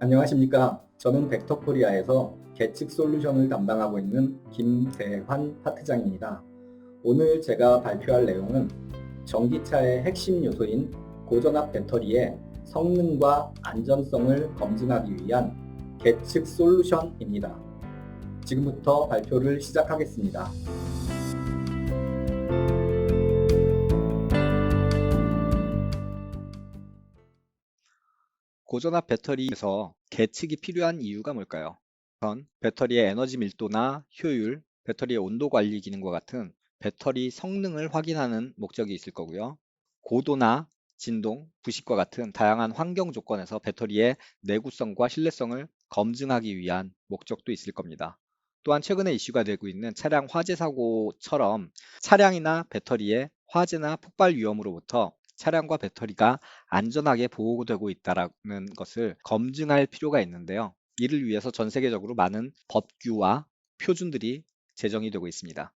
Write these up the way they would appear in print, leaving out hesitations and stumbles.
안녕하십니까. 저는 벡터코리아에서 계측 솔루션을 담당하고 있는 김대환 파트장입니다. 오늘 제가 발표할 내용은 전기차의 핵심 요소인 고전압 배터리의 성능과 안전성을 검증하기 위한 계측 솔루션입니다. 지금부터 발표를 시작하겠습니다. 고전압 배터리에서 계측이 필요한 이유가 뭘까요? 우선 배터리의 에너지 밀도나 효율, 배터리의 온도 관리 기능과 같은 배터리 성능을 확인하는 목적이 있을 거고요. 고도나 진동, 부식과 같은 다양한 환경 조건에서 배터리의 내구성과 신뢰성을 검증하기 위한 목적도 있을 겁니다. 또한 최근에 이슈가 되고 있는 차량 화재 사고처럼 차량이나 배터리의 화재나 폭발 위험으로부터 차량과 배터리가 안전하게 보호되고 있다는 것을 검증할 필요가 있는데요. 이를 위해서 전 세계적으로 많은 법규와 표준들이 제정이 되고 있습니다.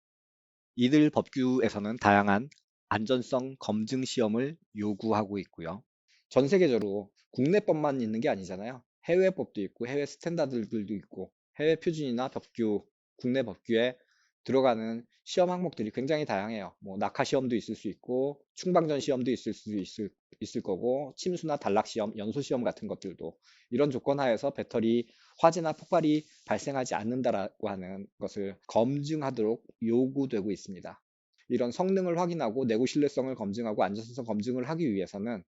이들 법규에서는 다양한 안전성 검증 시험을 요구하고 있고요. 전 세계적으로 국내법만 있는 게 아니잖아요. 해외법도 있고 해외 스탠다드들도 있고 해외 표준이나 법규, 국내 법규에 들어가는 시험 항목들이 굉장히 다양해요. 뭐 낙하 시험도 있을 수 있고 충방전 시험도 있을 거고 침수나 단락 시험, 연소 시험 같은 것들도 이런 조건 하에서 배터리 화재나 폭발이 발생하지 않는다라고 하는 것을 검증하도록 요구되고 있습니다. 이런 성능을 확인하고 내구 신뢰성을 검증하고 안전성 검증을 하기 위해서는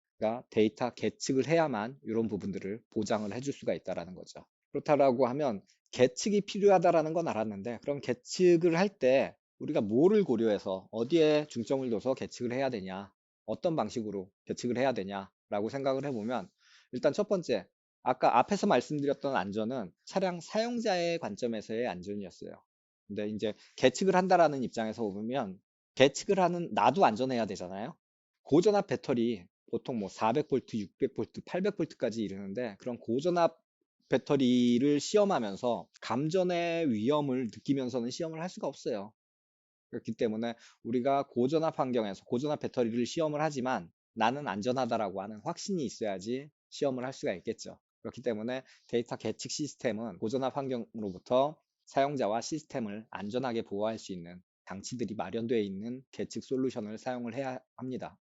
데이터 계측을 해야만 이런 부분들을 보장을 해줄 수가 있다는 거죠. 그렇다라고 하면 계측이 필요하다라는 건 알았는데 그럼 계측을 할 때 우리가 뭐를 고려해서 어디에 중점을 둬서 계측을 해야 되냐, 어떤 방식으로 계측을 해야 되냐라고 생각을 해보면 일단 첫 번째, 아까 앞에서 말씀드렸던 안전은 차량 사용자의 관점에서의 안전이었어요. 근데 이제 계측을 한다라는 입장에서 보면 계측을 하는 나도 안전해야 되잖아요. 고전압 배터리 보통 뭐 400V, 600V, 800V까지 이르는데 그런 고전압 배터리를 시험하면서 감전의 위험을 느끼면서는 시험을 할 수가 없어요. 그렇기 때문에 우리가 고전압 환경에서 고전압 배터리를 시험을 하지만 나는 안전하다라고 하는 확신이 있어야지 시험을 할 수가 있겠죠. 그렇기 때문에 데이터 계측 시스템은 고전압 환경으로부터 사용자와 시스템을 안전하게 보호할 수 있는 장치들이 마련되어 있는 계측 솔루션을 사용을 해야 합니다.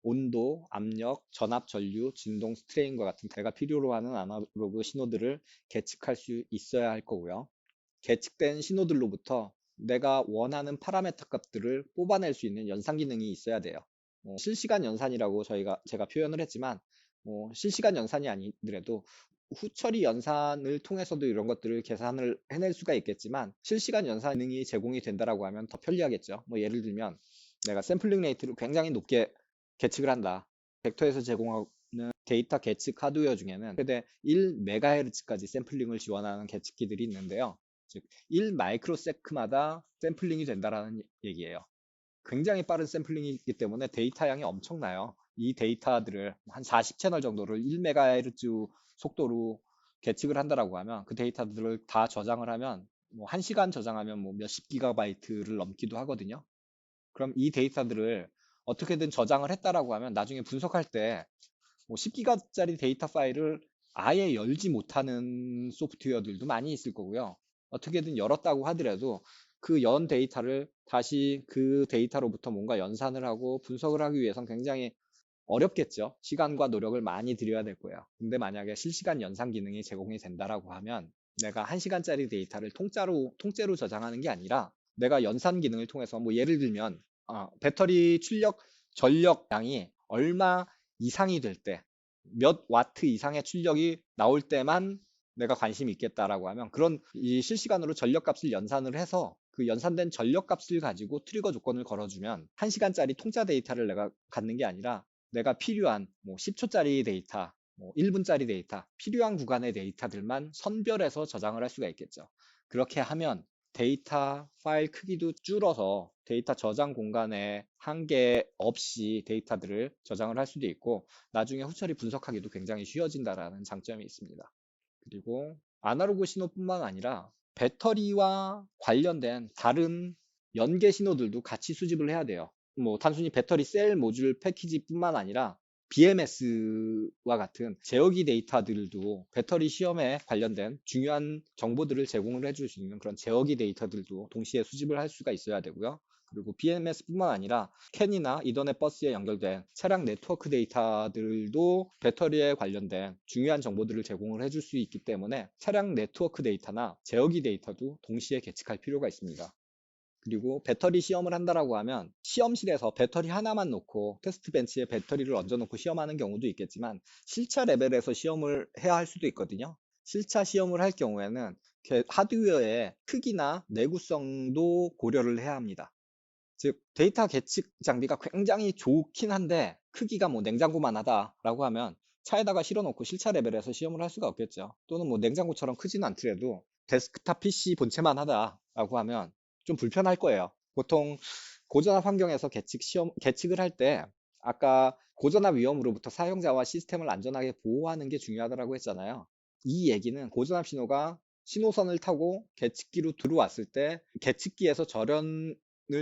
온도, 압력, 전압, 전류, 진동, 스트레인과 같은 내가 필요로 하는 아날로그 신호들을 계측할 수 있어야 할 거고요. 계측된 신호들로부터 내가 원하는 파라메터 값들을 뽑아낼 수 있는 연산 기능이 있어야 돼요. 실시간 연산이라고 제가 표현을 했지만 실시간 연산이 아니더라도 후처리 연산을 통해서도 이런 것들을 계산을 해낼 수가 있겠지만 실시간 연산 기능이 제공이 된다라고 하면 더 편리하겠죠. 뭐 예를 들면 내가 샘플링 레이트를 굉장히 높게 계측을 한다. 벡터에서 제공하는 데이터 계측 하드웨어 중에는 최대 1MHz까지 샘플링을 지원하는 계측기들이 있는데요. 즉 1마이크로세크마다 샘플링이 된다라는 얘기예요. 굉장히 빠른 샘플링이기 때문에 데이터 양이 엄청나요. 이 데이터들을 한 40채널 정도를 1MHz 속도로 계측을 한다라고 하면 그 데이터들을 다 저장을 하면 뭐 1시간 저장하면 뭐 몇십 기가바이트를 넘기도 하거든요. 그럼 이 데이터들을 어떻게든 저장을 했다라고 하면 나중에 분석할 때 뭐 10기가짜리 데이터 파일을 아예 열지 못하는 소프트웨어들도 많이 있을 거고요. 어떻게든 열었다고 하더라도 그 연 데이터를 다시 그 데이터로부터 뭔가 연산을 하고 분석을 하기 위해선 굉장히 어렵겠죠. 시간과 노력을 많이 들여야 될 거예요. 근데 만약에 실시간 연산 기능이 제공이 된다라고 하면 내가 1시간짜리 데이터를 통째로 저장하는 게 아니라 내가 연산 기능을 통해서 뭐 예를 들면 배터리 출력 전력량이 얼마 이상이 될 때, 몇 와트 이상의 출력이 나올 때만 내가 관심이 있겠다라고 하면 그런 이 실시간으로 전력값을 연산을 해서 그 연산된 전력값을 가지고 트리거 조건을 걸어주면 1시간짜리 통짜 데이터를 내가 갖는 게 아니라 내가 필요한 뭐 10초짜리 데이터, 뭐 1분짜리 데이터, 필요한 구간의 데이터들만 선별해서 저장을 할 수가 있겠죠. 그렇게 하면 데이터 파일 크기도 줄어서 데이터 저장 공간에 한계 없이 데이터들을 저장을 할 수도 있고 나중에 후처리 분석하기도 굉장히 쉬워진다라는 장점이 있습니다. 그리고 아날로그 신호뿐만 아니라 배터리와 관련된 다른 연계 신호들도 같이 수집을 해야 돼요. 뭐 단순히 배터리 셀 모듈 패키지뿐만 아니라 BMS와 같은 제어기 데이터들도 배터리 시험에 관련된 중요한 정보들을 제공을 해줄 수 있는 그런 제어기 데이터들도 동시에 수집을 할 수가 있어야 되고요. 그리고 BMS뿐만 아니라 캔이나 이더넷 버스에 연결된 차량 네트워크 데이터들도 배터리에 관련된 중요한 정보들을 제공을 해줄 수 있기 때문에 차량 네트워크 데이터나 제어기 데이터도 동시에 계측할 필요가 있습니다. 그리고 배터리 시험을 한다라고 하면 시험실에서 배터리 하나만 놓고 테스트 벤치에 배터리를 얹어놓고 시험하는 경우도 있겠지만 실차 레벨에서 시험을 해야 할 수도 있거든요. 실차 시험을 할 경우에는 하드웨어의 크기나 내구성도 고려를 해야 합니다. 즉 데이터 계측 장비가 굉장히 좋긴 한데 크기가 뭐 냉장고만 하다라고 하면 차에다가 실어놓고 실차 레벨에서 시험을 할 수가 없겠죠. 또는 뭐 냉장고처럼 크지는 않더라도 데스크탑 PC 본체만 하다라고 하면 좀 불편할 거예요. 보통 고전압 환경에서 계측을 할 때 아까 고전압 위험으로부터 사용자와 시스템을 안전하게 보호하는 게 중요하다고 했잖아요. 이 얘기는 고전압 신호가 신호선을 타고 계측기로 들어왔을 때 계측기에서 절연을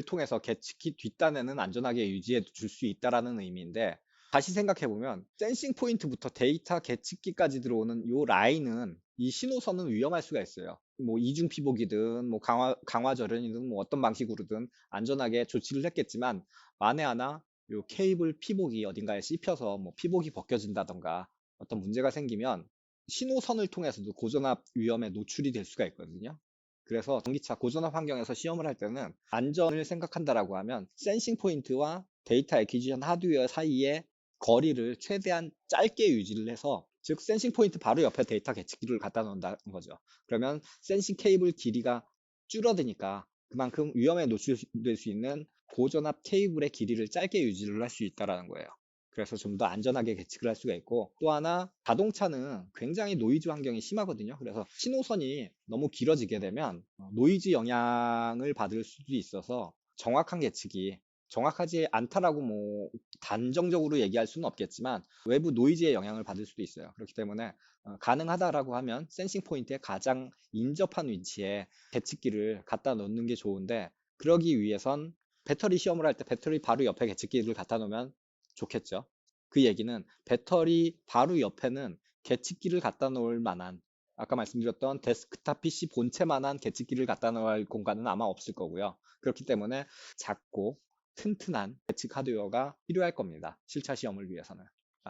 통해서 계측기 뒷단에는 안전하게 유지해 줄 수 있다라는 의미인데, 다시 생각해 보면 센싱 포인트부터 데이터 계측기까지 들어오는 이 라인은, 이 신호선은 위험할 수가 있어요. 뭐 이중 피복이든 뭐 강화 절연이든 뭐 어떤 방식으로든 안전하게 조치를 했겠지만, 만에 하나 요 케이블 피복이 어딘가에 씹혀서 뭐 피복이 벗겨진다던가 어떤 문제가 생기면 신호선을 통해서도 고전압 위험에 노출이 될 수가 있거든요. 그래서 전기차 고전압 환경에서 시험을 할 때는 안전을 생각한다라고 하면 센싱 포인트와 데이터 애퀴지션 하드웨어 사이의 거리를 최대한 짧게 유지를 해서, 즉 센싱 포인트 바로 옆에 데이터 계측기를 갖다 놓는다는 거죠. 그러면 센싱 케이블 길이가 줄어드니까 그만큼 위험에 노출될 수 있는 고전압 케이블의 길이를 짧게 유지를 할 수 있다는 거예요. 그래서 좀 더 안전하게 계측을 할 수가 있고, 또 하나 자동차는 굉장히 노이즈 환경이 심하거든요. 그래서 신호선이 너무 길어지게 되면 노이즈 영향을 받을 수도 있어서 정확한 계측이 정확하지 않다라고 뭐 단정적으로 얘기할 수는 없겠지만 외부 노이즈의 영향을 받을 수도 있어요. 그렇기 때문에 가능하다라고 하면 센싱 포인트에 가장 인접한 위치에 계측기를 갖다 놓는 게 좋은데, 그러기 위해선 배터리 시험을 할 때 배터리 바로 옆에 계측기를 갖다 놓으면 좋겠죠. 그 얘기는 배터리 바로 옆에는 계측기를 갖다 놓을 만한, 아까 말씀드렸던 데스크탑 PC 본체만한 계측기를 갖다 놓을 공간은 아마 없을 거고요. 그렇기 때문에 작고 튼튼한 계측 하드웨어가 필요할 겁니다. 실차 시험을 위해서는.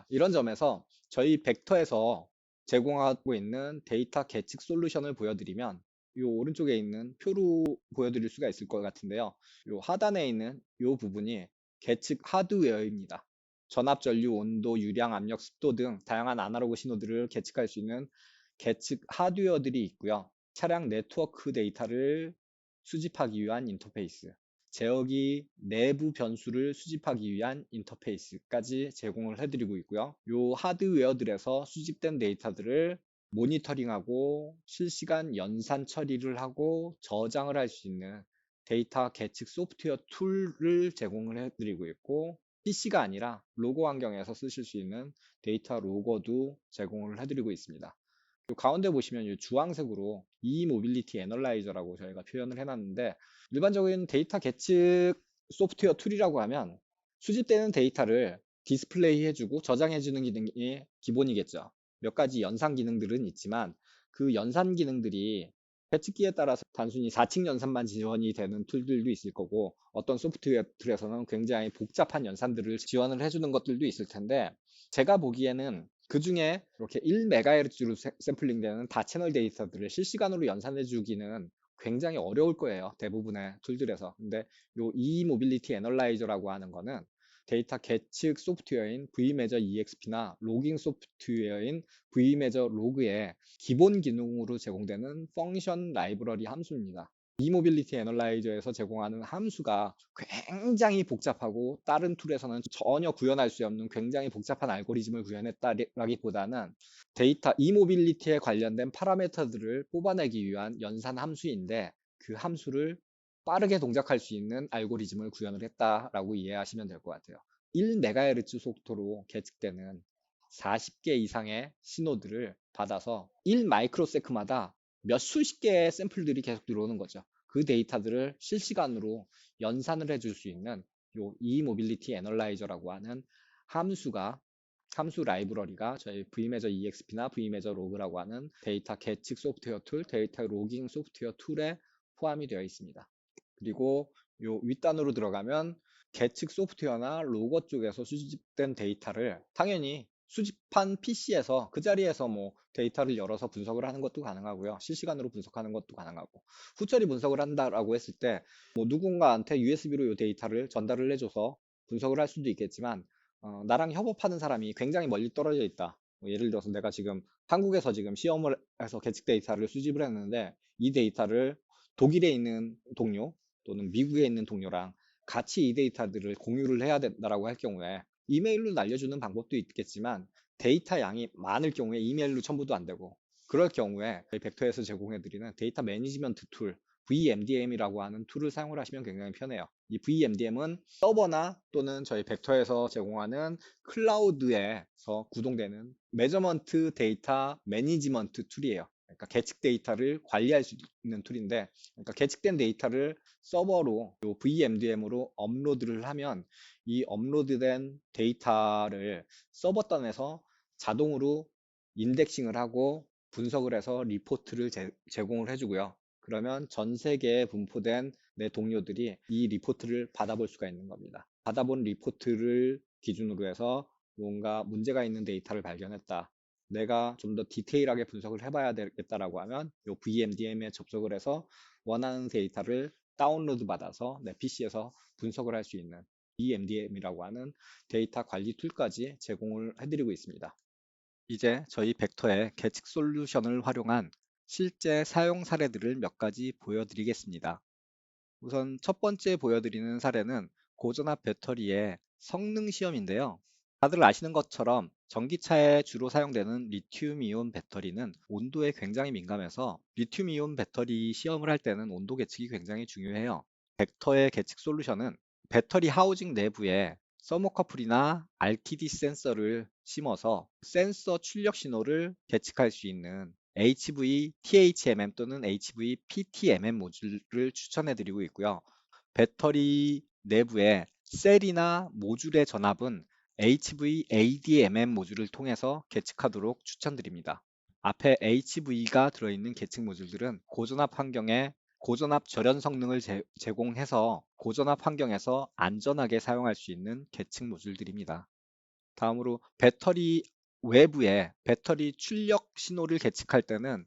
이런 점에서 저희 벡터에서 제공하고 있는 데이터 계측 솔루션을 보여드리면, 이 오른쪽에 있는 표로 보여드릴 수가 있을 것 같은데요. 이 하단에 있는 이 부분이 계측 하드웨어입니다. 전압, 전류, 온도, 유량, 압력, 습도 등 다양한 아날로그 신호들을 계측할 수 있는 계측 하드웨어들이 있고요. 차량 네트워크 데이터를 수집하기 위한 인터페이스, 제어기 내부 변수를 수집하기 위한 인터페이스까지 제공을 해드리고 있고요. 이 하드웨어들에서 수집된 데이터들을 모니터링하고 실시간 연산 처리를 하고 저장을 할 수 있는 데이터 계측 소프트웨어 툴을 제공을 해드리고 있고, PC가 아니라 로고 환경에서 쓰실 수 있는 데이터 로거도 제공을 해드리고 있습니다. 가운데 보시면 이 주황색으로 모빌리티 애널라이저라고 저희가 표현을 해놨는데, 일반적인 데이터 계측 소프트웨어 툴이라고 하면 수집되는 데이터를 디스플레이 해주고 저장해주는 기능이 기본이겠죠. 몇 가지 연산 기능들은 있지만 그 연산 기능들이 계측기에 따라서 단순히 4층 연산만 지원이 되는 툴들도 있을 거고, 어떤 소프트웨어 툴에서는 굉장히 복잡한 연산들을 지원을 해주는 것들도 있을 텐데, 제가 보기에는 그 중에 이렇게 1MHz로 샘플링 되는 다채널 데이터들을 실시간으로 연산해 주기는 굉장히 어려울 거예요. 대부분의 툴들에서. 근데 요 모빌리티 애널라이저라고 하는 거는 데이터 계측 소프트웨어인 vmeasure exp나 로깅 소프트웨어인 vmeasure log의 기본 기능으로 제공되는 펑션 라이브러리 함수입니다. 모빌리티 애널라이저에서 제공하는 함수가 굉장히 복잡하고 다른 툴에서는 전혀 구현할 수 없는 굉장히 복잡한 알고리즘을 구현했다라기보다는 데이터 모빌리티에 관련된 파라미터들을 뽑아내기 위한 연산 함수인데, 그 함수를 빠르게 동작할 수 있는 알고리즘을 구현을 했다라고 이해하시면 될 것 같아요. 1MHz 속도로 계측되는 40개 이상의 신호들을 받아서 1마이크로세크마다 몇 수십 개의 샘플들이 계속 들어오는 거죠. 그 데이터들을 실시간으로 연산을 해줄 수 있는 이 모빌리티 애널라이저라고 하는 함수가 함수 라이브러리가 저희 vmeasure exp나 vmeasure log라고 하는 데이터 계측 소프트웨어 툴, 데이터 로깅 소프트웨어 툴에 포함이 되어 있습니다. 그리고 요 윗단으로 들어가면 계측 소프트웨어나 로거 쪽에서 수집된 데이터를 당연히 수집한 PC에서 그 자리에서 뭐 데이터를 열어서 분석을 하는 것도 가능하고요. 실시간으로 분석하는 것도 가능하고 후처리 분석을 한다라고 했을 때 뭐 누군가한테 USB로 이 데이터를 전달을 해줘서 분석을 할 수도 있겠지만 나랑 협업하는 사람이 굉장히 멀리 떨어져 있다. 뭐 예를 들어서 내가 지금 한국에서 지금 시험을 해서 계측 데이터를 수집을 했는데 이 데이터를 독일에 있는 동료 또는 미국에 있는 동료랑 같이 이 데이터들을 공유를 해야 된다라고 할 경우에 이메일로 날려주는 방법도 있겠지만 데이터 양이 많을 경우에 이메일로 첨부도 안 되고 그럴 경우에 저희 벡터에서 제공해드리는 데이터 매니지먼트 툴 VMDM이라고 하는 툴을 사용을 하시면 굉장히 편해요. 이 VMDM은 서버나 또는 저희 벡터에서 제공하는 클라우드에서 구동되는 매저먼트 데이터 매니지먼트 툴이에요. 그러니까 계측 데이터를 관리할 수 있는 툴인데 그러니까 계측된 데이터를 서버로 VMDM으로 업로드를 하면 이 업로드된 데이터를 서버端에서 자동으로 인덱싱을 하고 분석을 해서 리포트를 제공을 해주고요. 그러면 전 세계에 분포된 내 동료들이 이 리포트를 받아볼 수가 있는 겁니다. 받아본 리포트를 기준으로 해서 뭔가 문제가 있는 데이터를 발견했다. 내가 좀 더 디테일하게 분석을 해봐야 되겠다라고 하면 이 VMDM에 접속을 해서 원하는 데이터를 다운로드 받아서 내 PC에서 분석을 할 수 있는 VMDM이라고 하는 데이터 관리 툴까지 제공을 해드리고 있습니다. 이제 저희 벡터의 계측 솔루션을 활용한 실제 사용 사례들을 몇 가지 보여드리겠습니다. 우선 첫 번째 보여드리는 사례는 고전압 배터리의 성능 시험인데요. 다들 아시는 것처럼 전기차에 주로 사용되는 리튬이온 배터리는 온도에 굉장히 민감해서 리튬이온 배터리 시험을 할 때는 온도 계측이 굉장히 중요해요. 벡터의 계측 솔루션은 배터리 하우징 내부에 서모커플이나 RTD 센서를 심어서 센서 출력 신호를 계측할 수 있는 HV THMM 또는 HV PTMM 모듈을 추천해 드리고 있고요. 배터리 내부에 셀이나 모듈의 전압은 HV ADMM 모듈을 통해서 계측하도록 추천드립니다. 앞에 HV가 들어있는 계측 모듈들은 고전압 환경에 고전압 절연 성능을 제공해서 고전압 환경에서 안전하게 사용할 수 있는 계측 모듈들입니다. 다음으로 배터리 외부에 배터리 출력 신호를 계측할 때는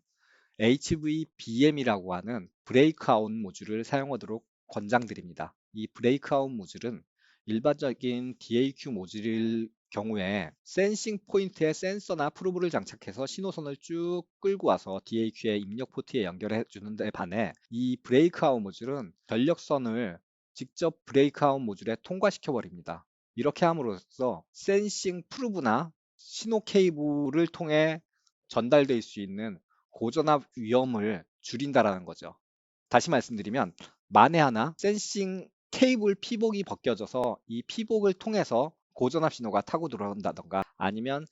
HVBM이라고 하는 브레이크아웃 모듈을 사용하도록 권장드립니다. 이 브레이크아웃 모듈은 일반적인 DAQ 모듈일 경우에 센싱 포인트에 센서나 프로브를 장착해서 신호선을 쭉 끌고 와서 DAQ의 입력 포트에 연결해 주는 데 반해 이 브레이크아웃 모듈은 전력선을 직접 브레이크아웃 모듈에 통과시켜 버립니다. 이렇게 함으로써 센싱 프로브나 신호 케이블을 통해 전달될 수 있는 고전압 위험을 줄인다라는 거죠. 다시 말씀드리면 만에 하나 센싱 케이블 피복이 벗겨져서 이 피복을 통해서 고전압 신호가 타고 들어온다던가 아니면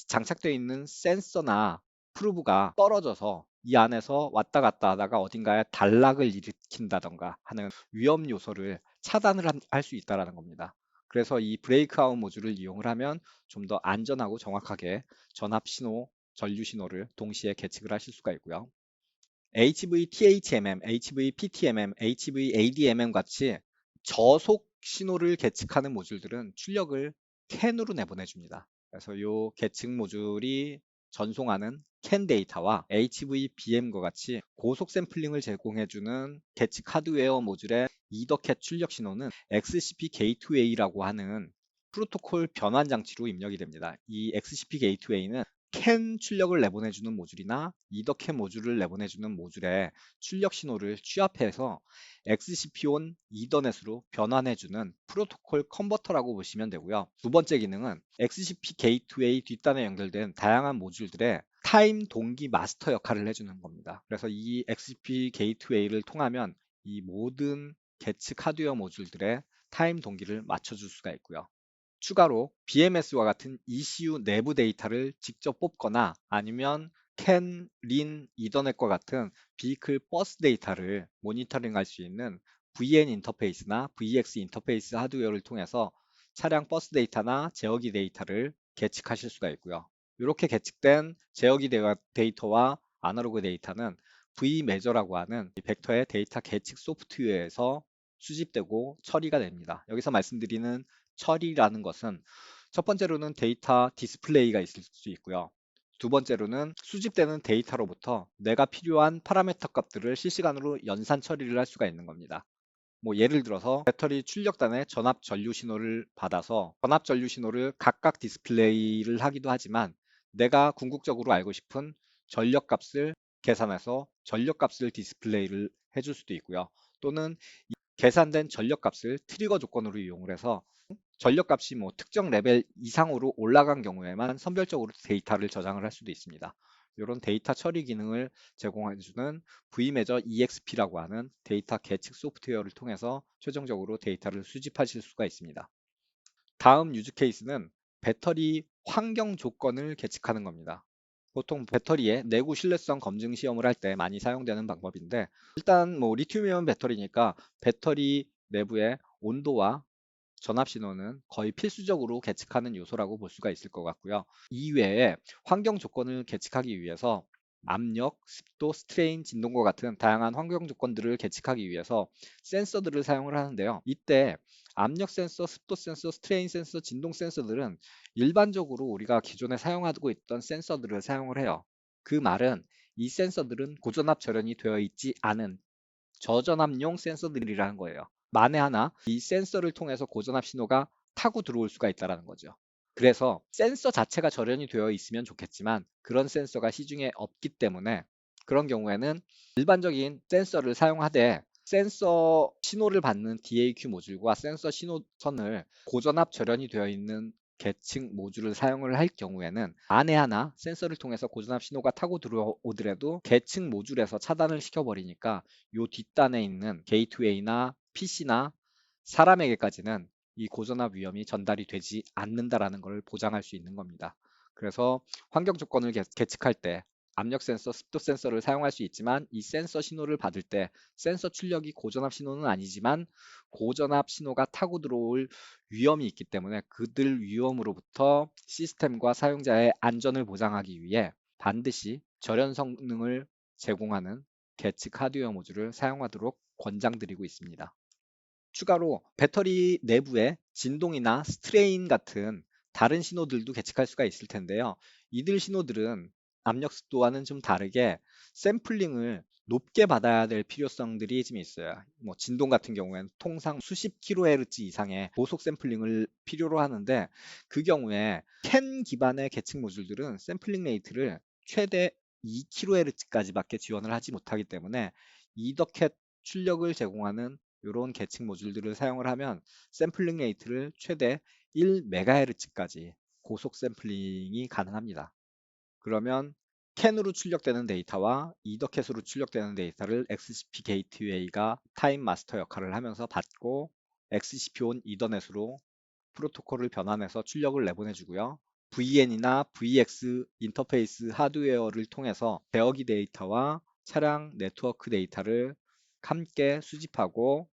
장착되어 있는 센서나 프로브가 떨어져서 이 안에서 왔다 갔다 하다가 어딘가에 단락을 일으킨다던가 하는 위험 요소를 차단을 할 수 있다는 겁니다. 그래서 이 브레이크아웃 모듈을 이용을 하면 좀 더 안전하고 정확하게 전압 신호, 전류 신호를 동시에 계측을 하실 수가 있고요. HV-THMM, HV-PTMM, HV-ADMM 같이 저속 신호를 계측하는 모듈들은 출력을 캔으로 내보내줍니다. 그래서 이 계측 모듈이 전송하는 캔 데이터와 HVBM과 같이 고속 샘플링을 제공해주는 계측 하드웨어 모듈의 이더캣 출력 신호는 XCP 게이트웨이라고 하는 프로토콜 변환 장치로 입력이 됩니다. 이 XCP 게이트웨이는 캔 출력을 내보내주는 모듈이나 이더캔 모듈을 내보내주는 모듈에 출력 신호를 취합해서 XCP-on 이더넷으로 변환해주는 프로토콜 컨버터라고 보시면 되고요. 두 번째 기능은 XCP 게이트웨이 뒷단에 연결된 다양한 모듈들의 타임 동기 마스터 역할을 해주는 겁니다. 그래서 이 XCP 게이트웨이를 통하면 이 모든 계측 하드웨어 모듈들의 타임 동기를 맞춰줄 수가 있고요. 추가로 BMS와 같은 ECU 내부 데이터를 직접 뽑거나 아니면 CAN, LIN, 이더넷과 같은 비클 버스 데이터를 모니터링할 수 있는 VN 인터페이스나 VX 인터페이스 하드웨어를 통해서 차량 버스 데이터나 제어기 데이터를 계측하실 수가 있고요. 이렇게 계측된 제어기 데이터와 아날로그 데이터는 V매저라고 하는 이 벡터의 데이터 계측 소프트웨어에서 수집되고 처리가 됩니다. 여기서 말씀드리는 처리라는 것은 첫 번째로는 데이터 디스플레이가 있을 수 있고요. 두 번째로는 수집되는 데이터로부터 내가 필요한 파라미터 값들을 실시간으로 연산 처리를 할 수가 있는 겁니다. 뭐 예를 들어서 배터리 출력단에 전압 전류 신호를 받아서 전압 전류 신호를 각각 디스플레이를 하기도 하지만 내가 궁극적으로 알고 싶은 전력 값을 계산해서 전력 값을 디스플레이를 해줄 수도 있고요. 또는 계산된 전력 값을 트리거 조건으로 이용을 해서 전력 값이 뭐 특정 레벨 이상으로 올라간 경우에만 선별적으로 데이터를 저장을 할 수도 있습니다. 이런 데이터 처리 기능을 제공해주는 Vmeasure EXP라고 하는 데이터 계측 소프트웨어를 통해서 최종적으로 데이터를 수집하실 수가 있습니다. 다음 유즈 케이스는 배터리 환경 조건을 계측하는 겁니다. 보통 배터리의 내구 신뢰성 검증 시험을 할 때 많이 사용되는 방법인데, 일단 뭐 리튬이온 배터리니까 배터리 내부의 온도와 전압 신호는 거의 필수적으로 계측하는 요소라고 볼 수가 있을 것 같고요. 이외에 환경 조건을 계측하기 위해서 압력, 습도, 스트레인, 진동과 같은 다양한 환경 조건들을 계측하기 위해서 센서들을 사용을 하는데요. 이때 압력 센서, 습도 센서, 스트레인 센서, 진동 센서들은 일반적으로 우리가 기존에 사용하고 있던 센서들을 사용을 해요. 그 말은 이 센서들은 고전압 절연이 되어 있지 않은 저전압용 센서들이라는 거예요. 만에 하나 이 센서를 통해서 고전압 신호가 타고 들어올 수가 있다는 거죠. 그래서 센서 자체가 절연이 되어 있으면 좋겠지만 그런 센서가 시중에 없기 때문에 그런 경우에는 일반적인 센서를 사용하되 센서 신호를 받는 DAQ 모듈과 센서 신호선을 고전압 절연이 되어 있는 계층 모듈을 사용을 할 경우에는 안에 하나 센서를 통해서 고전압 신호가 타고 들어오더라도 계층 모듈에서 차단을 시켜버리니까 요 뒷단에 있는 게이트웨이나 PC나 사람에게까지는 이 고전압 위험이 전달이 되지 않는다라는 걸 보장할 수 있는 겁니다. 그래서 환경 조건을 계측할 때 압력 센서, 습도 센서를 사용할 수 있지만 이 센서 신호를 받을 때 센서 출력이 고전압 신호는 아니지만 고전압 신호가 타고 들어올 위험이 있기 때문에 그들 위험으로부터 시스템과 사용자의 안전을 보장하기 위해 반드시 절연 성능을 제공하는 계측 하드웨어 모듈을 사용하도록 권장드리고 있습니다. 추가로 배터리 내부에 진동이나 스트레인 같은 다른 신호들도 계측할 수가 있을 텐데요. 이들 신호들은 압력 습도와는 좀 다르게 샘플링을 높게 받아야 될 필요성들이 좀 있어요. 뭐 진동 같은 경우에는 통상 수십 kHz 이상의 고속 샘플링을 필요로 하는데 그 경우에 캔 기반의 계측 모듈들은 샘플링 레이트를 최대 2kHz까지밖에 지원을 하지 못하기 때문에 이더캣 출력을 제공하는 이런 계측 모듈들을 사용을 하면 샘플링 레이트를 최대 1MHz까지 고속 샘플링이 가능합니다. 그러면 캔으로 출력되는 데이터와 이더캣으로 출력되는 데이터를 XCP 게이트웨이가 타임 마스터 역할을 하면서 받고 XCP 온 이더넷으로 프로토콜을 변환해서 출력을 내보내주고요. VN이나 VX 인터페이스 하드웨어를 통해서 제어기 데이터와 차량 네트워크 데이터를 함께 수집하고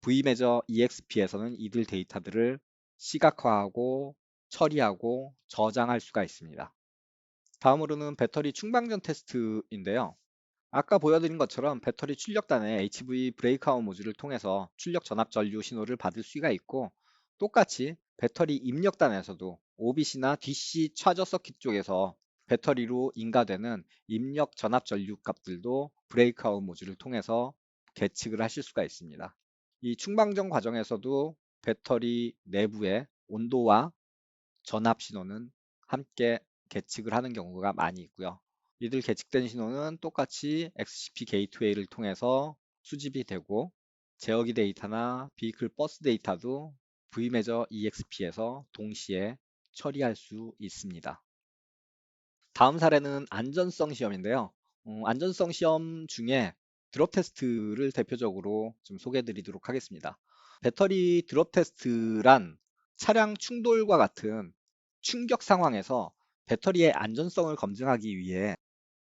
V매저 EXP에서는 이들 데이터들을 시각화하고 처리하고 저장할 수가 있습니다. 다음으로는 배터리 충방전 테스트인데요. 아까 보여드린 것처럼 배터리 출력단에 HV 브레이크아웃 모듈을 통해서 출력 전압 전류 신호를 받을 수가 있고 똑같이 배터리 입력단에서도 OBC나 DC 차저 서킷 쪽에서 배터리로 인가되는 입력 전압 전류 값들도 브레이크아웃 모듈을 통해서 계측을 하실 수가 있습니다. 이 충방전 과정에서도 배터리 내부의 온도와 전압 신호는 함께 계측을 하는 경우가 많이 있고요. 이들 계측된 신호는 똑같이 XCP 게이트웨이를 통해서 수집이 되고 제어기 데이터나 비클 버스 데이터도 V매저 EXP에서 동시에 처리할 수 있습니다. 다음 사례는 안전성 시험인데요. 안전성 시험 중에 드롭 테스트를 대표적으로 좀 소개해 드리도록 하겠습니다. 배터리 드롭 테스트란 차량 충돌과 같은 충격 상황에서 배터리의 안전성을 검증하기 위해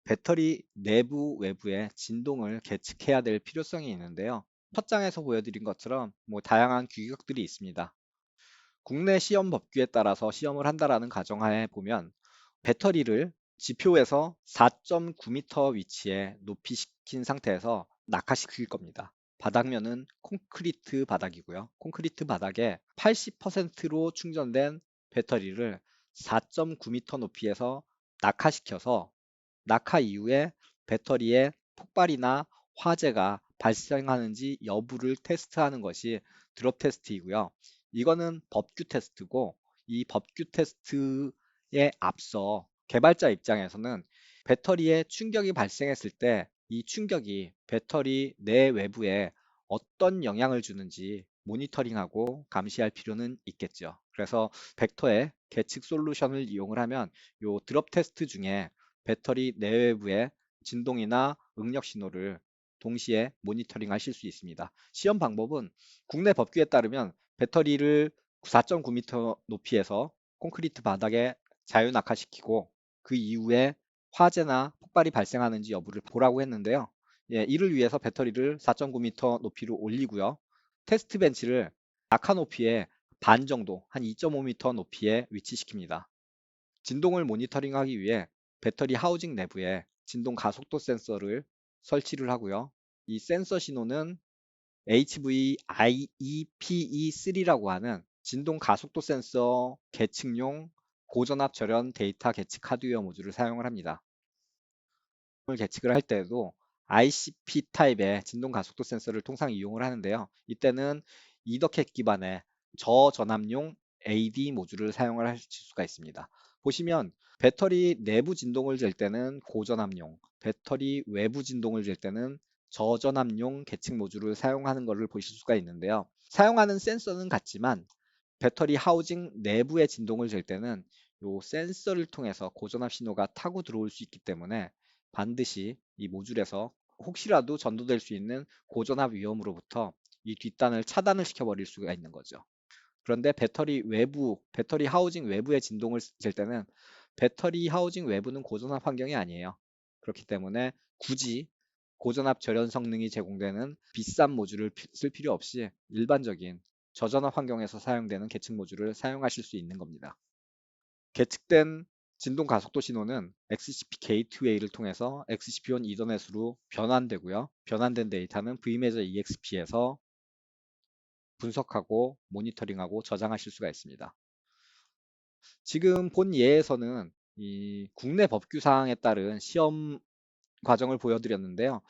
배터리 내부 외부의 진동을 계측해야 될 필요성이 있는데요. 첫 장에서 보여드린 것처럼 다양한 규격들이 있습니다. 국내 시험 법규에 따라서 시험을 한다라는 가정하에 보면 배터리를 지표에서 4.9m 위치에 높이시킨 상태에서 낙하시킬 겁니다. 바닥면은 콘크리트 바닥이고요. 콘크리트 바닥에 80%로 충전된 배터리를 4.9m 높이에서 낙하시켜서 낙하 이후에 배터리에 폭발이나 화재가 발생하는지 여부를 테스트하는 것이 드롭 테스트이고요. 이거는 법규 테스트고 이 법규 테스트에 앞서 개발자 입장에서는 배터리에 충격이 발생했을 때 이 충격이 배터리 내외부에 어떤 영향을 주는지 모니터링하고 감시할 필요는 있겠죠. 그래서 벡터의 계측 솔루션을 이용을 하면 이 드롭 테스트 중에 배터리 내외부의 진동이나 응력 신호를 동시에 모니터링 하실 수 있습니다. 시험 방법은 국내 법규에 따르면 배터리를 4.9m 높이에서 콘크리트 바닥에 자유 낙하시키고 그 이후에 화재나 폭발이 발생하는지 여부를 보라고 했는데요. 예, 이를 위해서 배터리를 4.9m 높이로 올리고요. 테스트 벤치를 낙하 높이의 반 정도, 한 2.5m 높이에 위치시킵니다. 진동을 모니터링하기 위해 배터리 하우징 내부에 진동 가속도 센서를 설치를 하고요. 이 센서 신호는 HV-IEPE3라고 하는 진동 가속도 센서 계측용 고전압 절연 데이터 계측 하드웨어 모듈을 사용을 합니다. 계측을 할 때에도 ICP 타입의 진동 가속도 센서를 통상 이용을 하는데요. 이때는 이더캣 기반의 저전압용 AD 모듈을 사용을 하실 수가 있습니다. 보시면 배터리 내부 진동을 잴 때는 고전압용, 배터리 외부 진동을 잴 때는 저전압용 계측 모듈을 사용하는 것을 보실 수가 있는데요. 사용하는 센서는 같지만 배터리 하우징 내부의 진동을 잴 때는 이 센서를 통해서 고전압 신호가 타고 들어올 수 있기 때문에 반드시 이 모듈에서 혹시라도 전도될 수 있는 고전압 위험으로부터 이 뒷단을 차단을 시켜버릴 수가 있는 거죠. 그런데 배터리 외부, 배터리 하우징 외부의 진동을 잴 때는 배터리 하우징 외부는 고전압 환경이 아니에요. 그렇기 때문에 굳이 고전압 절연 성능이 제공되는 비싼 모듈을 쓸 필요 없이 일반적인 저전압 환경에서 사용되는 계측 모듈을 사용하실 수 있는 겁니다. 계측된 진동 가속도 신호는 XCP 게이트웨이를 통해서 XCP1 이더넷으로 변환되고요. 변환된 데이터는 Vmeasure EXP에서 분석하고 모니터링하고 저장하실 수가 있습니다. 지금 본 예에서는 이 국내 법규 사항에 따른 시험 과정을 보여드렸는데요.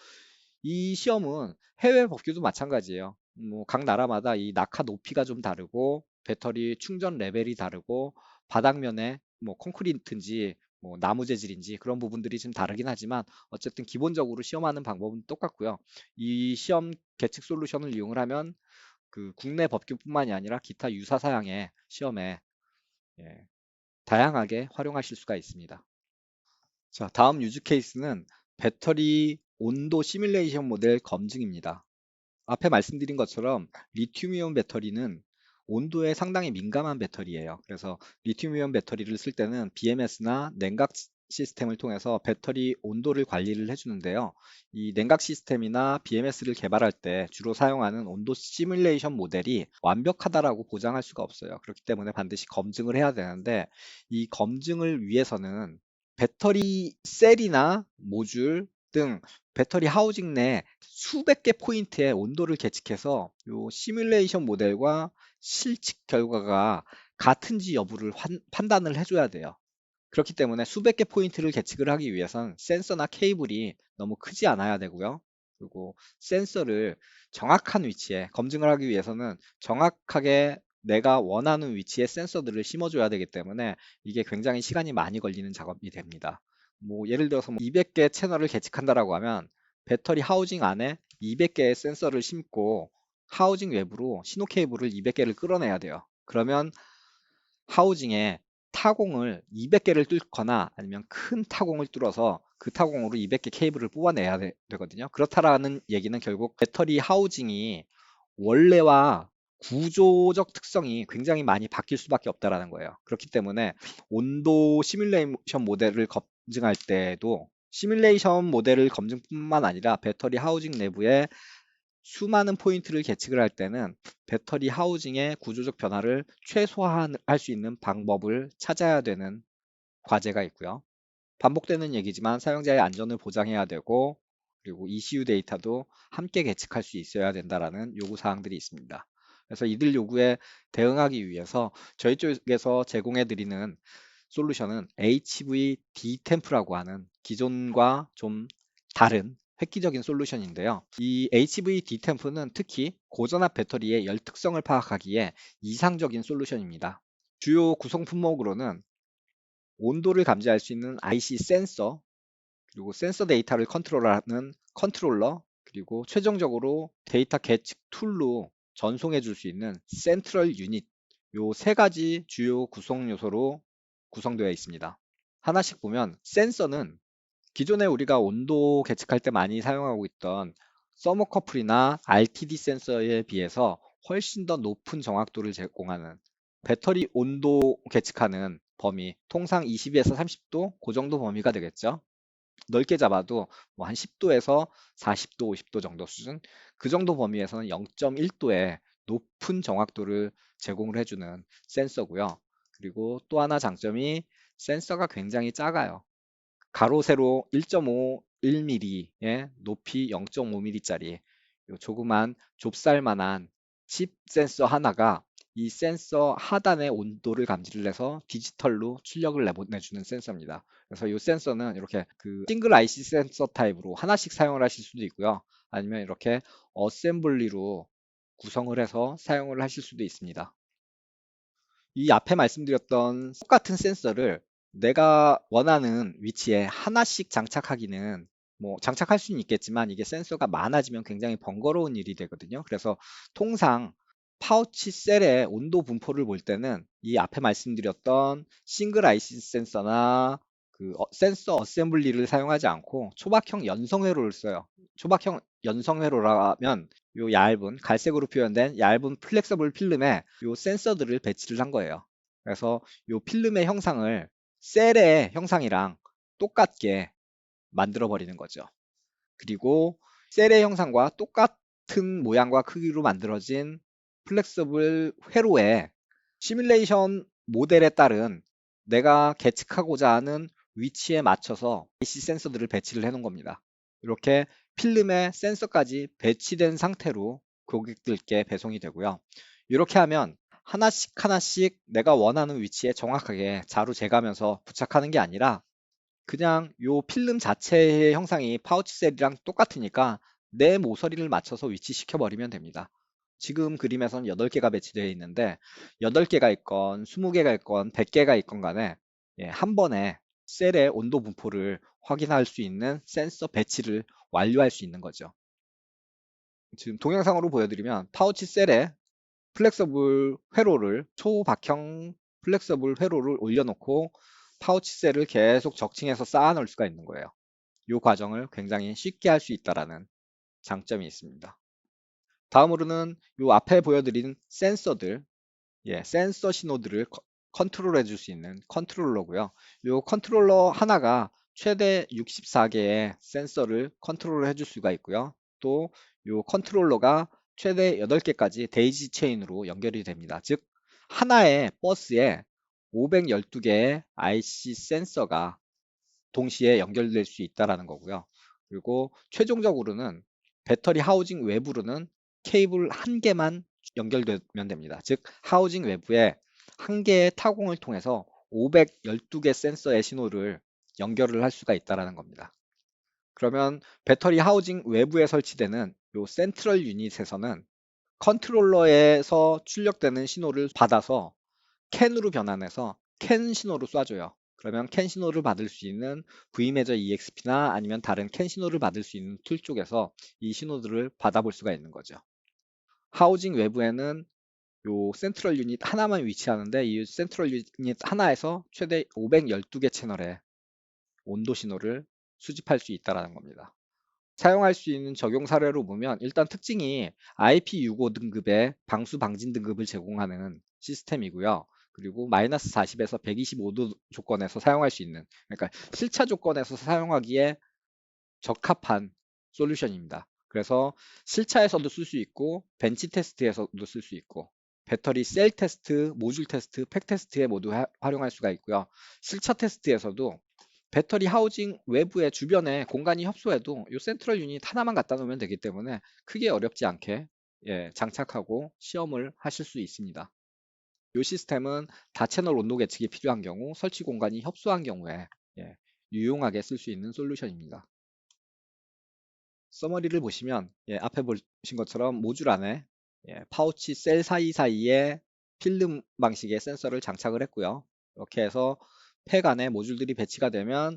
이 시험은 해외 법규도 마찬가지예요. 뭐 각 나라마다 이 낙하 높이가 좀 다르고 배터리 충전 레벨이 다르고 바닥면에 뭐 콘크리트인지 뭐 나무 재질인지 그런 부분들이 좀 다르긴 하지만 어쨌든 기본적으로 시험하는 방법은 똑같고요. 이 시험 계측 솔루션을 이용을 하면 그 국내 법규뿐만이 아니라 기타 유사 사양의 시험에 예, 다양하게 활용하실 수가 있습니다. 자, 다음 유즈 케이스는 배터리 온도 시뮬레이션 모델 검증입니다. 앞에 말씀드린 것처럼 리튬이온 배터리는 온도에 상당히 민감한 배터리예요. 그래서 리튬이온 배터리를 쓸 때는 BMS나 냉각 시스템을 통해서 배터리 온도를 관리를 해주는데요. 이 냉각 시스템이나 BMS를 개발할 때 주로 사용하는 온도 시뮬레이션 모델이 완벽하다라고 보장할 수가 없어요. 그렇기 때문에 반드시 검증을 해야 되는데 이 검증을 위해서는 배터리 셀이나 모듈 등 배터리 하우징 내 수백 개 포인트의 온도를 계측해서 요 시뮬레이션 모델과 실측 결과가 같은지 여부를 판단을 해줘야 돼요. 그렇기 때문에 수백 개 포인트를 계측을 하기 위해선 센서나 케이블이 너무 크지 않아야 되고요. 그리고 센서를 정확한 위치에 검증을 하기 위해서는 정확하게 내가 원하는 위치에 센서들을 심어줘야 되기 때문에 이게 굉장히 시간이 많이 걸리는 작업이 됩니다. 뭐 예를 들어서 200개 채널을 계측한다라고 하면 배터리 하우징 안에 200개의 센서를 심고 하우징 외부로 신호 케이블을 200개를 끌어내야 돼요. 그러면 하우징에 타공을 200개를 뚫거나 아니면 큰 타공을 뚫어서 그 타공으로 200개 케이블을 뽑아내야 되거든요. 그렇다라는 얘기는 결국 배터리 하우징이 원래와 구조적 특성이 굉장히 많이 바뀔 수밖에 없다라는 거예요. 그렇기 때문에 온도 시뮬레이션 모델을 검증할 때에도 시뮬레이션 모델을 검증뿐만 아니라 배터리 하우징 내부에 수많은 포인트를 계측을 할 때는 배터리 하우징의 구조적 변화를 최소화할 수 있는 방법을 찾아야 되는 과제가 있고요. 반복되는 얘기지만 사용자의 안전을 보장해야 되고, 그리고 ECU 데이터도 함께 계측할 수 있어야 된다라는 요구 사항들이 있습니다. 그래서 이들 요구에 대응하기 위해서 저희 쪽에서 제공해 드리는 솔루션은 HV D템프라고 하는 기존과 좀 다른 획기적인 솔루션인데요. 이 HV D템프는 특히 고전압 배터리의 열 특성을 파악하기에 이상적인 솔루션입니다. 주요 구성 품목으로는 온도를 감지할 수 있는 IC 센서, 그리고 센서 데이터를 컨트롤하는 컨트롤러, 그리고 최종적으로 데이터 계측 툴로 전송해 줄 수 있는 센트럴 유닛, 요 세 가지 주요 구성 요소로 구성되어 있습니다. 하나씩 보면 센서는 기존에 우리가 온도 계측할 때 많이 사용하고 있던 서모커플이나 RTD 센서에 비해서 훨씬 더 높은 정확도를 제공하는, 배터리 온도 계측하는 범위, 통상 20에서 30도 그 정도 범위가 되겠죠. 넓게 잡아도 뭐 한 10도에서 40도, 50도 정도 수준, 그 정도 범위에서는 0.1도의 높은 정확도를 제공을 해주는 센서고요. 그리고 또 하나 장점이 센서가 굉장히 작아요. 가로 세로 1.5, 1mm에 높이 0.5mm짜리 조그만 좁쌀만한 칩 센서 하나가 이 센서 하단의 온도를 감지를 해서 디지털로 출력을 내보내주는 센서입니다. 그래서 이 센서는 이렇게 그 싱글 IC 센서 타입으로 하나씩 사용을 하실 수도 있고요. 아니면 이렇게 어셈블리로 구성을 해서 사용을 하실 수도 있습니다. 이 앞에 말씀드렸던 똑같은 센서를 내가 원하는 위치에 하나씩 장착하기는, 뭐 장착할 수는 있겠지만 이게 센서가 많아지면 굉장히 번거로운 일이 되거든요. 그래서 통상 파우치 셀의 온도 분포를 볼 때는 이 앞에 말씀드렸던 싱글 IC 센서나 그 센서 어셈블리를 사용하지 않고 초박형 연성 회로를 써요. 초박형 연성 회로라면 요 얇은 갈색으로 표현된 얇은 플렉서블 필름에 요 센서들을 배치를 한 거예요. 그래서 요 필름의 형상을 셀의 형상이랑 똑같게 만들어 버리는 거죠. 그리고 셀의 형상과 똑같은 모양과 크기로 만들어진 플렉서블 회로에 시뮬레이션 모델에 따른 내가 계측하고자 하는 위치에 맞춰서 IC 센서들을 배치를 해 놓은 겁니다. 이렇게 필름에 센서까지 배치된 상태로 고객들께 배송이 되고요. 이렇게 하면 하나씩 하나씩 내가 원하는 위치에 정확하게 자루 재가면서 부착하는 게 아니라 그냥 요 필름 자체의 형상이 파우치 셀이랑 똑같으니까 내 모서리를 맞춰서 위치시켜 버리면 됩니다. 지금 그림에서는 8개가 배치되어 있는데 8개가 있건 20개가 있건 100개가 있건 간에 한 번에 셀의 온도 분포를 확인할 수 있는 센서 배치를 완료할 수 있는 거죠. 지금 동영상으로 보여드리면 파우치 셀에 플렉서블 회로를 초박형 플렉서블 회로를 올려놓고 파우치 셀을 계속 적층해서 쌓아 놓을 수가 있는 거예요. 이 과정을 굉장히 쉽게 할 수 있다라는 장점이 있습니다. 다음으로는 이 앞에 보여드린 센서들, 센서 신호들을 컨트롤 해줄 수 있는 컨트롤러고요. 이 컨트롤러 하나가 최대 64개의 센서를 컨트롤 해줄 수가 있고요. 또 이 컨트롤러가 최대 8개까지 데이지 체인으로 연결이 됩니다. 즉 하나의 버스에 512개의 IC 센서가 동시에 연결될 수 있다라는 거고요. 그리고 최종적으로는 배터리 하우징 외부로는 케이블 한 개만 연결되면 됩니다. 즉 하우징 외부에 한 개의 타공을 통해서 512개 센서의 신호를 연결을 할 수가 있다라는 겁니다. 그러면 배터리 하우징 외부에 설치되는 이 센트럴 유닛에서는 컨트롤러에서 출력되는 신호를 받아서 캔으로 변환해서 캔 신호로 쏴줘요. 그러면 캔 신호를 받을 수 있는 Vmeasure EXP나 아니면 다른 캔 신호를 받을 수 있는 툴 쪽에서 이 신호들을 받아볼 수가 있는 거죠. 하우징 외부에는 요 센트럴 유닛 하나만 위치하는데 이 센트럴 유닛 하나에서 최대 512개 채널의 온도 신호를 수집할 수 있다는 겁니다. 사용할 수 있는 적용 사례로 보면 일단 특징이 IP65 등급의 방수 방진 등급을 제공하는 시스템이고요. 그리고 마이너스 40에서 125도 조건에서 사용할 수 있는, 그러니까 실차 조건에서 사용하기에 적합한 솔루션입니다. 그래서 실차에서도 쓸 수 있고 벤치 테스트에서도 쓸 수 있고 배터리 셀 테스트, 모듈 테스트, 팩 테스트에 모두 활용할 수가 있고요. 실차 테스트에서도 배터리 하우징 외부에 주변에 공간이 협소해도 이 센트럴 유닛 하나만 갖다 놓으면 되기 때문에 크게 어렵지 않게 장착하고 시험을 하실 수 있습니다. 이 시스템은 다채널 온도 계측이 필요한 경우, 설치 공간이 협소한 경우에 유용하게 쓸 수 있는 솔루션입니다. 서머리를 보시면 앞에 보신 것처럼 모듈 안에 파우치 셀 사이사이에 필름 방식의 센서를 장착을 했고요. 이렇게 해서 팩 안에 모듈들이 배치가 되면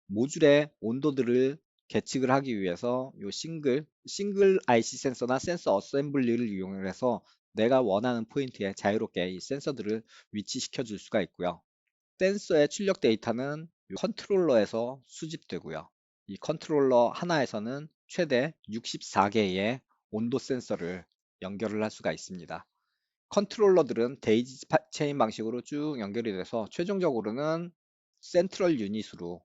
모듈의 온도들을 계측을 하기 위해서 이 싱글 IC 센서나 센서 어셈블리를 이용해서 내가 원하는 포인트에 자유롭게 이 센서들을 위치시켜 줄 수가 있고요. 센서의 출력 데이터는 이 컨트롤러에서 수집되고요. 이 컨트롤러 하나에서는 최대 64개의 온도 센서를 연결을 할 수가 있습니다. 컨트롤러들은 데이지 체인 방식으로 쭉 연결이 돼서 최종적으로는 센트럴 유닛으로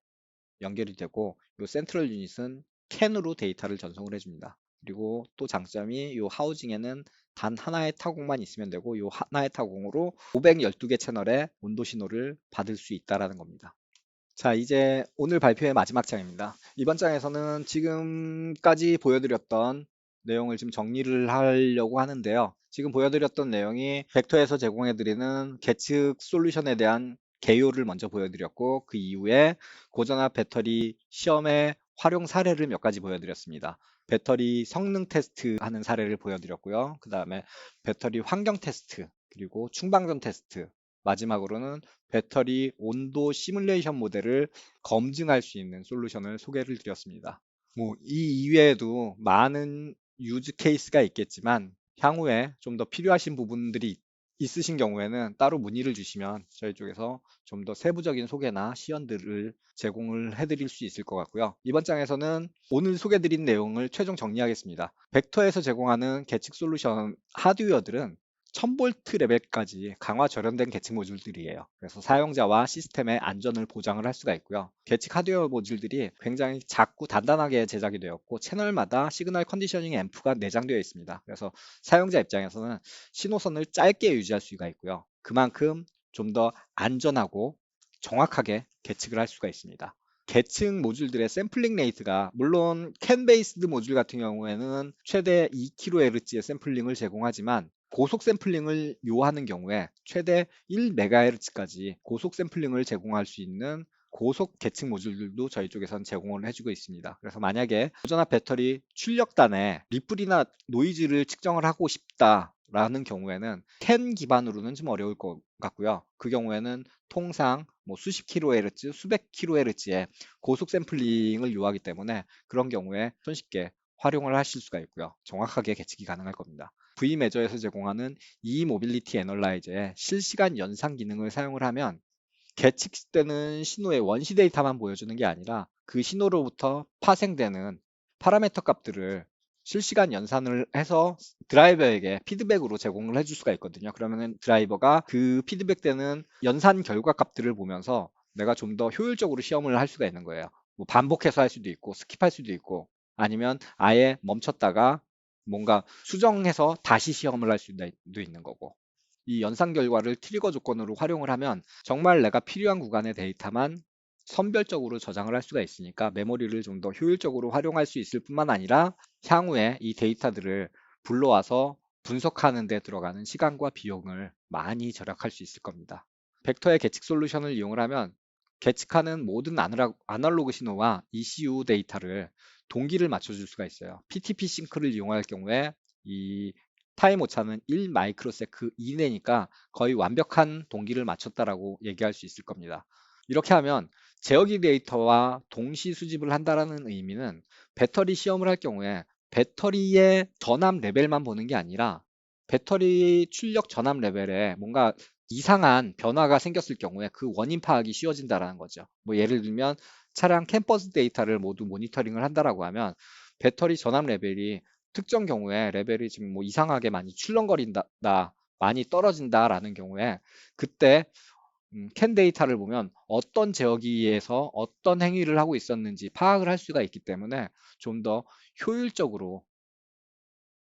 연결이 되고 이 센트럴 유닛은 캔으로 데이터를 전송을 해줍니다. 그리고 또 장점이 이 하우징에는 단 하나의 타공만 있으면 되고 이 하나의 타공으로 512개 채널의 온도 신호를 받을 수 있다는 겁니다. 자, 이제 오늘 발표의 마지막 장입니다. 이번 장에서는 지금까지 보여드렸던 내용을 좀 정리를 하려고 하는데요. 지금 보여드렸던 내용이 벡터에서 제공해드리는 계측 솔루션에 대한 개요를 먼저 보여드렸고 그 이후에 고전압 배터리 시험의 활용 사례를 몇 가지 보여드렸습니다. 배터리 성능 테스트 하는 사례를 보여드렸고요. 그 다음에 배터리 환경 테스트, 그리고 충방전 테스트, 마지막으로는 배터리 온도 시뮬레이션 모델을 검증할 수 있는 솔루션을 소개를 드렸습니다. 이 이외에도 많은 유즈 케이스가 있겠지만 향후에 좀 더 필요하신 부분들이 있으신 경우에는 따로 문의를 주시면 저희 쪽에서 좀 더 세부적인 소개나 시연들을 제공을 해드릴 수 있을 것 같고요. 이번 장에서는 오늘 소개드린 내용을 최종 정리하겠습니다. 벡터에서 제공하는 계측 솔루션 하드웨어들은 1000V 레벨까지 강화 절연된 계측 모듈들이에요. 그래서 사용자와 시스템의 안전을 보장을 할 수가 있고요. 계측 하드웨어 모듈들이 굉장히 작고 단단하게 제작이 되었고 채널마다 시그널 컨디셔닝 앰프가 내장되어 있습니다. 그래서 사용자 입장에서는 신호선을 짧게 유지할 수가 있고요. 그만큼 좀 더 안전하고 정확하게 계측을 할 수가 있습니다. 계측 모듈들의 샘플링 레이트가 물론 캔 베이스드 모듈 같은 경우에는 최대 2kHz의 샘플링을 제공하지만 고속 샘플링을 요하는 경우에 최대 1MHz까지 고속 샘플링을 제공할 수 있는 고속 계측 모듈들도 저희 쪽에선 제공을 해주고 있습니다. 그래서 만약에 고전압 배터리 출력단에 리플이나 노이즈를 측정을 하고 싶다라는 경우에는 캔 기반으로는 좀 어려울 것 같고요. 그 경우에는 통상 수십 kHz, 수백 kHz의 고속 샘플링을 요하기 때문에 그런 경우에 손쉽게 활용을 하실 수가 있고요. 정확하게 계측이 가능할 겁니다. V매저에서 제공하는 e모빌리티 애널라이저의 실시간 연산 기능을 사용을 하면 계측되는 신호의 원시 데이터만 보여주는 게 아니라 그 신호로부터 파생되는 파라미터 값들을 실시간 연산을 해서 드라이버에게 피드백으로 제공을 해줄 수가 있거든요. 그러면 드라이버가 그 피드백되는 연산 결과 값들을 보면서 내가 좀 더 효율적으로 시험을 할 수가 있는 거예요. 반복해서 할 수도 있고 스킵할 수도 있고 아니면 아예 멈췄다가 뭔가 수정해서 다시 시험을 할 수도 있는 거고 이 연산 결과를 트리거 조건으로 활용을 하면 정말 내가 필요한 구간의 데이터만 선별적으로 저장을 할 수가 있으니까 메모리를 좀 더 효율적으로 활용할 수 있을 뿐만 아니라 향후에 이 데이터들을 불러와서 분석하는 데 들어가는 시간과 비용을 많이 절약할 수 있을 겁니다. 벡터의 계측 솔루션을 이용을 하면 계측하는 모든 아날로그 신호와 ECU 데이터를 동기를 맞춰줄 수가 있어요. PTP 싱크를 이용할 경우에 이 타임 오차는 1 마이크로세크 이내니까 거의 완벽한 동기를 맞췄다라고 얘기할 수 있을 겁니다. 이렇게 하면 제어기 데이터와 동시 수집을 한다는 의미는 배터리 시험을 할 경우에 배터리의 전압 레벨만 보는 게 아니라 배터리 출력 전압 레벨에 뭔가 이상한 변화가 생겼을 경우에 그 원인 파악이 쉬워진다는 거죠. 예를 들면 차량 캠퍼스 데이터를 모두 모니터링을 한다라고 하면 배터리 전압 레벨이 특정 경우에 레벨이 지금 이상하게 많이 출렁거린다, 많이 떨어진다라는 경우에 그때 캔 데이터를 보면 어떤 제어기에서 어떤 행위를 하고 있었는지 파악을 할 수가 있기 때문에 좀 더 효율적으로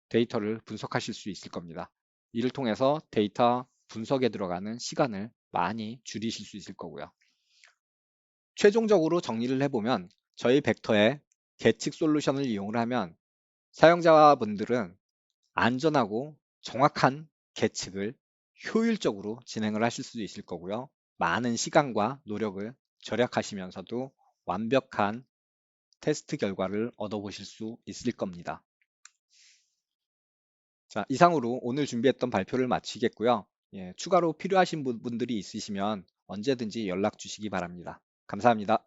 데이터를 분석하실 수 있을 겁니다. 이를 통해서 데이터 분석에 들어가는 시간을 많이 줄이실 수 있을 거고요. 최종적으로 정리를 해보면 저희 벡터의 계측 솔루션을 이용을 하면 사용자분들은 안전하고 정확한 계측을 효율적으로 진행을 하실 수 있을 거고요. 많은 시간과 노력을 절약하시면서도 완벽한 테스트 결과를 얻어보실 수 있을 겁니다. 자, 이상으로 오늘 준비했던 발표를 마치겠고요. 추가로 필요하신 분들이 있으시면 언제든지 연락 주시기 바랍니다. 감사합니다.